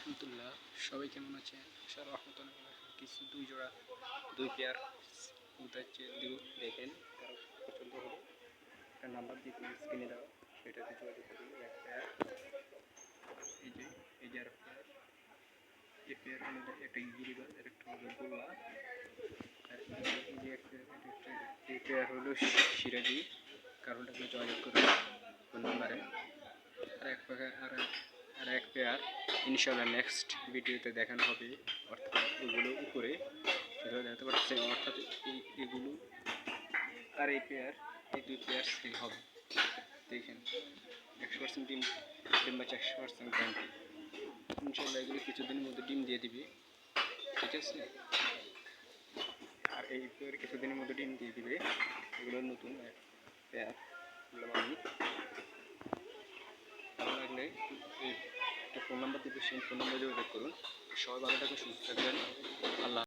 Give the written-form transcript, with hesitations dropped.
রহমতুল্লাহ, সবাই কেমন আছে? আশা রহমতুল্লাহ। কিছু দুই পেয়ার উদার দিব, দেখেন কারো পছন্দ হলে একটা নাম্বার দিয়ে স্ক্রিনে দেওয়া, সেটাতে যোগাযোগ করুন। এক পেয়ার, এই যে আর পেয়ার, এই পেয়ারের মধ্যে একটা গিরিবাজ আর একটা হলো গোল্লা, আর এই যে এই পেয়ার হলো সিরাজি। কারণটা যোগাযোগ করুন ফোন নাম্বারে। আর এক পেয়ার ইনশাআল্লাহ নেক্সট ভিডিওতে দেখানো হবে, অর্থাৎ এগুলো উপরে সেগুলো দেখাতে পারছেন, অর্থাৎ এগুলো আর এই পেয়ার, এই দুই পেয়ার সেল হবে। দেখেন 100% ডিম বাচ্চা, 100% গ্যারান্টি। ইনশাআল্লাহ এগুলো কিছুদিনের মধ্যে ডিম দিয়ে দিবে, ঠিক আছে? আর এই পেয়ার কিছুদিনের মধ্যে ডিম দিয়ে দিবে। এগুলো নতুন পেয়ার, বললাম আমি। ভালো লাগলে একটা ফোন নাম্বার দিতে, সেই ফোন নাম্বারে যোগাযোগ করুন। সবাই ভালো থাকুন, সুস্থ থাকবেন। আল্লাহ।